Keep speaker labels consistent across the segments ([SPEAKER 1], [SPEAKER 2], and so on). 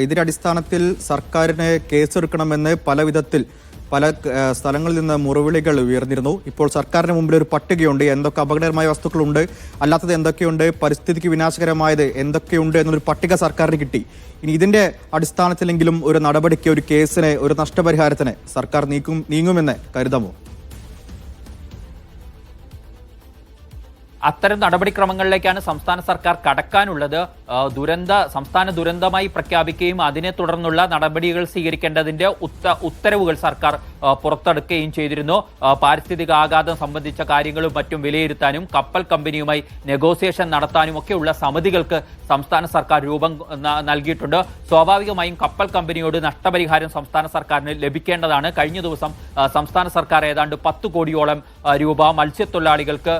[SPEAKER 1] ഇതിന്റെ അടിസ്ഥാനത്തിൽ സർക്കാരിന് കേസെടുക്കണമെന്ന് പല സ്ഥലങ്ങളിൽ നിന്ന് മുറവിളികൾ ഉയർന്നിരുന്നു. ഇപ്പോൾ സർക്കാരിന് മുമ്പിൽ ഒരു പട്ടികയുണ്ട്, എന്തൊക്കെ അപകടകരമായ വസ്തുക്കളുണ്ട്, അല്ലാത്തത് എന്തൊക്കെയുണ്ട്, പരിസ്ഥിതിക്ക് വിനാശകരമായത് എന്തൊക്കെയുണ്ട് എന്നൊരു പട്ടിക സർക്കാരിന് കിട്ടി. ഇനി ഇതിന്റെ അടിസ്ഥാനത്തിലെങ്കിലും ഒരു നടപടിക്ക്, ഒരു കേസിന്, ഒരു നഷ്ടപരിഹാരത്തിന് സർക്കാർ നീങ്ങുമെന്ന് കരുതാമോ?
[SPEAKER 2] അത്തരം നടപടിക്രമങ്ങളിലേക്കാണ് സംസ്ഥാന സർക്കാർ കടക്കാനുള്ളത്. സംസ്ഥാന ദുരന്തമായി പ്രഖ്യാപിക്കുകയും അതിനെ തുടർന്നുള്ള നടപടികൾ സ്വീകരിക്കേണ്ടതിന്റെ ഉത്തരവുകൾ സർക്കാർ പുറത്തെടുക്കുകയും ചെയ്തിരുന്നു. പാരിസ്ഥിതിക ആഘാതം സംബന്ധിച്ച കാര്യങ്ങളും മറ്റും വിലയിരുത്താനും കപ്പൽ കമ്പനിയുമായി നെഗോസിയേഷൻ നടത്താനും ഒക്കെയുള്ള സമിതികൾക്ക് സംസ്ഥാന സർക്കാർ രൂപം നൽകിയിട്ടുണ്ട്. സ്വാഭാവികമായും കപ്പൽ കമ്പനിയോട് നഷ്ടപരിഹാരം സംസ്ഥാന സർക്കാരിന് ലഭിക്കേണ്ടതാണ്. കഴിഞ്ഞ ദിവസം സംസ്ഥാന സർക്കാർ ഏതാണ്ട് 10 കോടിയോളം രൂപ മത്സ്യത്തൊഴിലാളികൾക്ക്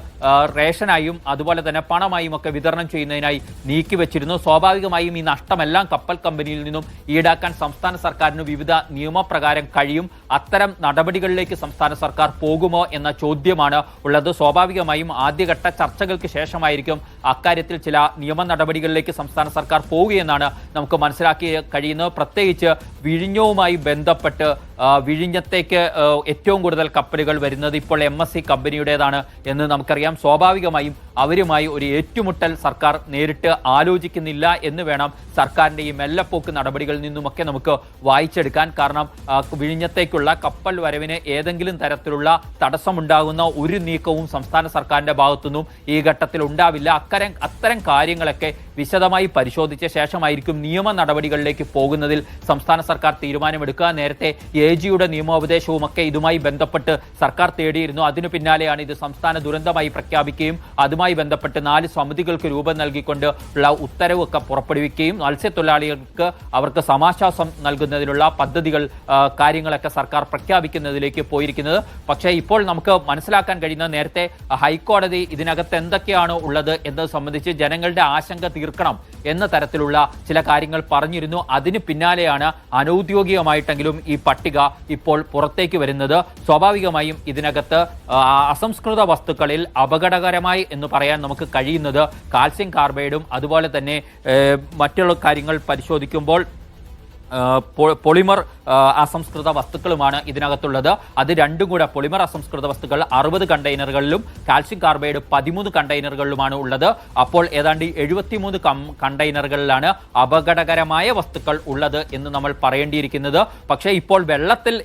[SPEAKER 2] റേഷൻ അതുപോലെ തന്നെ പണമായും ഒക്കെ വിതരണം ചെയ്യുന്നതിനായി നീക്കിവെച്ചിരുന്നു. സ്വാഭാവികമായും ഈ നഷ്ടമെല്ലാം കപ്പൽ കമ്പനിയിൽ നിന്നും ഈടാക്കാൻ സംസ്ഥാന സർക്കാരിന് വിവിധ നിയമപ്രകാരം കഴിയും. അത്തരം നടപടികളിലേക്ക് സംസ്ഥാന സർക്കാർ പോകുമോ എന്ന ചോദ്യമാണ് ഉള്ളത്. സ്വാഭാവികമായും ആദ്യഘട്ട ചർച്ചകൾക്ക് ശേഷമായിരിക്കും അക്കാര്യത്തിൽ ചില നിയമ നടപടികളിലേക്ക് സംസ്ഥാന സർക്കാർ പോവുകയെന്നാണ് നമുക്ക് മനസ്സിലാക്കി കഴിയുന്നത്. പ്രത്യേകിച്ച് വിഴിഞ്ഞവുമായി ബന്ധപ്പെട്ട് വിഴിഞ്ഞത്തേക്ക് ഏറ്റവും കൂടുതൽ കപ്പലുകൾ വരുന്നത് ഇപ്പോൾ MSC കമ്പനിയുടേതാണ് എന്ന് നമുക്കറിയാം. സ്വാഭാവികമായും അവരുമായി ഒരു ഏറ്റുമുട്ടൽ സർക്കാർ നേരിട്ട് ആലോചിക്കുന്നില്ല എന്ന് വേണം സർക്കാരിൻ്റെ ഈ മെല്ലപ്പോക്ക് നടപടികളിൽ നിന്നുമൊക്കെ നമുക്ക് വായിച്ചെടുക്കാൻ. കാരണം വിഴിഞ്ഞത്തേക്കുള്ള കപ്പൽ വരവിന് ഏതെങ്കിലും തരത്തിലുള്ള തടസ്സമുണ്ടാകുന്ന ഒരു നീക്കവും സംസ്ഥാന സർക്കാരിൻ്റെ ഭാഗത്തുനിന്നും ഈ ഘട്ടത്തിൽ ഉണ്ടാവില്ല. അത്തരം കാര്യങ്ങളൊക്കെ വിശദമായി പരിശോധിച്ച ശേഷമായിരിക്കും നിയമ നടപടികളിലേക്ക് പോകുന്നതിൽ സംസ്ഥാന സർക്കാർ തീരുമാനമെടുക്കുക. നേരത്തെ AGയുടെ നിയമോപദേശവുമൊക്കെ ഇതുമായി ബന്ധപ്പെട്ട് സർക്കാർ തേടിയിരുന്നു. അതിനു പിന്നാലെയാണ് ഇത് സംസ്ഥാന ദുരന്തമായി പ്രഖ്യാപിക്കുകയും അതുമായി ബന്ധപ്പെട്ട് 4 സമിതികൾക്ക് രൂപം നൽകിക്കൊണ്ട് ഉള്ള ഉത്തരവൊക്കെ പുറപ്പെടുവിക്കുകയും മത്സ്യത്തൊഴിലാളികൾക്ക് അവർക്ക് സമാശ്വാസം നൽകുന്നതിനുള്ള പദ്ധതികൾ കാര്യങ്ങളൊക്കെ സർക്കാർ പ്രഖ്യാപിക്കുന്നതിലേക്ക് പോയിരിക്കുന്നത്. പക്ഷേ ഇപ്പോൾ നമുക്ക് മനസ്സിലാക്കാൻ കഴിയുന്നത് നേരത്തെ ഹൈക്കോടതി ഇതിനകത്ത് എന്തൊക്കെയാണ് ഉള്ളത് എന്നത് സംബന്ധിച്ച് ജനങ്ങളുടെ ആശങ്ക തീർക്കണം എന്ന തരത്തിലുള്ള ചില കാര്യങ്ങൾ പറഞ്ഞിരുന്നു. അതിന് പിന്നാലെയാണ് അനൌദ്യോഗികമായിട്ടെങ്കിലും ഈ പട്ടിക ഇപ്പോൾ പുറത്തേക്ക് വരുന്നത്. സ്വാഭാവികമായും ഇതിനകത്ത് അസംസ്കൃത വസ്തുക്കളിൽ അപകടകരമായി എന്ന് പറയാൻ നമുക്ക് കഴിയുന്നത് കാൽസ്യം കാർബൈഡും അതുപോലെ തന്നെ മറ്റുള്ള കാര്യങ്ങൾ പരിശോധിക്കുമ്പോൾ പൊളിമർ അസംസ്കൃത വസ്തുക്കളുമാണ് ഇതിനകത്തുള്ളത്. അത് രണ്ടും കൂടെ പൊളിമർ അസംസ്കൃത വസ്തുക്കൾ 60 കണ്ടെയ്നറുകളിലും കാൽസ്യം കാർബൈഡ് 13 കണ്ടെയ്നറുകളിലുമാണ് ഉള്ളത്. അപ്പോൾ ഏതാണ്ട് 73 കണ്ടെയ്നറുകളിലാണ് അപകടകരമായ വസ്തുക്കൾ ഉള്ളത് എന്ന് നമ്മൾ പറയേണ്ടിയിരിക്കുന്നത്. പക്ഷേ ഇപ്പോൾ വെള്ളത്തിൽ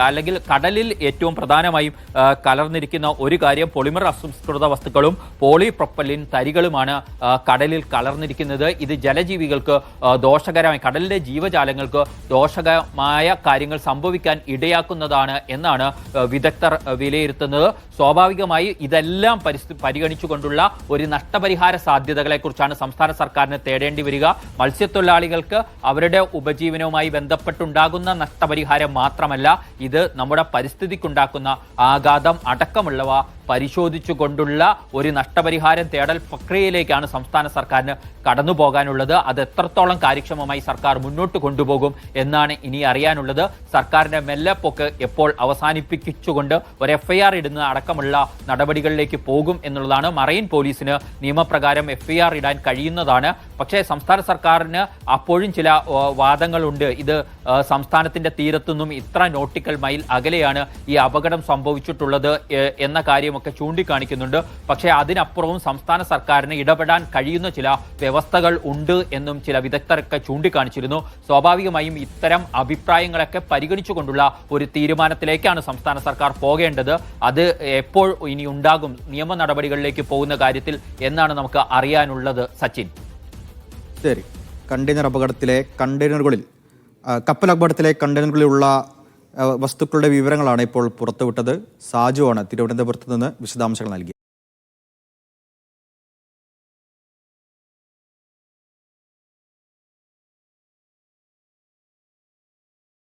[SPEAKER 2] അല്ലെങ്കിൽ കടലിൽ ഏറ്റവും പ്രധാനമായും കലർന്നിരിക്കുന്ന ഒരു കാര്യം പൊളിമർ അസംസ്കൃത വസ്തുക്കളും പോളിപ്രൊപ്പലിൻ തരികളുമാണ് കടലിൽ കലർന്നിരിക്കുന്നത്. ഇത് ജലജീവികൾക്ക് ദോഷകരമായി, കടലിലെ ജീവജാലങ്ങൾക്ക് ദോഷകരമായ കാര്യങ്ങൾ സംഭവിക്കാൻ ഇടയാക്കുന്നതാണ് എന്നാണ് വിദഗ്ധർ വിലയിരുത്തുന്നത്. സ്വാഭാവികമായി ഇതെല്ലാം പരിഗണിച്ചുകൊണ്ടുള്ള ഒരു നഷ്ടപരിഹാര സാധ്യതകളെ കുറിച്ചാണ് സംസ്ഥാന സർക്കാരിന് തേടേണ്ടി വരിക. മത്സ്യത്തൊഴിലാളികൾക്ക് അവരുടെ ഉപജീവനവുമായി ബന്ധപ്പെട്ടുണ്ടാകുന്ന നഷ്ടപരിഹാരം മാത്രമല്ല, ഇത് നമ്മുടെ പരിസ്ഥിതിക്കുണ്ടാക്കുന്ന ആഘാതം അടക്കമുള്ളവ പരിശോധിച്ചുകൊണ്ടുള്ള ഒരു നഷ്ടപരിഹാരം തേടൽ പ്രക്രിയയിലേക്കാണ് സംസ്ഥാന സർക്കാരിന് കടന്നു പോകാനുള്ളത്. അത് എത്രത്തോളം കാര്യക്ഷമമായി സർക്കാർ മുന്നോട്ട് കൊണ്ടുപോകും എന്നാണ് ഇനി അറിയാനുള്ളത്. സർക്കാരിന്റെ മെല്ലെപ്പൊക്ക് എപ്പോൾ അവസാനിപ്പിച്ചുകൊണ്ട് ഒരു FIR ഇടുന്ന അടക്കമുള്ള നടപടികളിലേക്ക് പോകും എന്നുള്ളതാണ്. മറൈൻ പോലീസിന് നിയമപ്രകാരം FIR ഇടാൻ കഴിയുന്നതാണ്. പക്ഷേ സംസ്ഥാന സർക്കാരിന് അപ്പോഴും ചില വാദങ്ങളുണ്ട്. ഇത് സംസ്ഥാനത്തിന്റെ തീരത്തുനിന്നും ഇത്ര നോട്ടിക്കൽ മൈൽ അകലെയാണ് ഈ അപകടം സംഭവിച്ചിട്ടുള്ളത് എന്ന കാര്യമൊക്കെ ചൂണ്ടിക്കാണിക്കുന്നുണ്ട്. പക്ഷേ അതിനപ്പുറവും സംസ്ഥാന സർക്കാരിന് ഇടപെടാൻ കഴിയുന്ന ചില വ്യവസ്ഥകൾ ഉണ്ട് എന്നും ചില വിദഗ്ധരൊക്കെ ചൂണ്ടിക്കാണിച്ചിരുന്നു. സ്വാഭാവികമായും ഇത്തരം അഭിപ്രായങ്ങളൊക്കെ പരിഗണിച്ചുകൊണ്ടുള്ള ഒരു തീരുമാനത്തിലേക്കാണ് സംസ്ഥാന സർക്കാർ പോകേണ്ടത്. അത് എപ്പോൾ ഇനി ഉണ്ടാകും നിയമ നടപടികളിലേക്ക് പോകുന്ന കാര്യത്തിൽ എന്നാണ് നമുക്ക് അറിയാനുള്ളത്. സച്ചിൻ,
[SPEAKER 1] ശരി. കപ്പൽ അപകടത്തിലെ കണ്ടെയ്നറുകളിലുള്ള വസ്തുക്കളുടെ വിവരങ്ങളാണ് ഇപ്പോൾ പുറത്തുവിട്ടത്. സാജുവാണ് തിരുവനന്തപുരത്ത് നിന്ന് വിശദാംശങ്ങൾ നൽകി.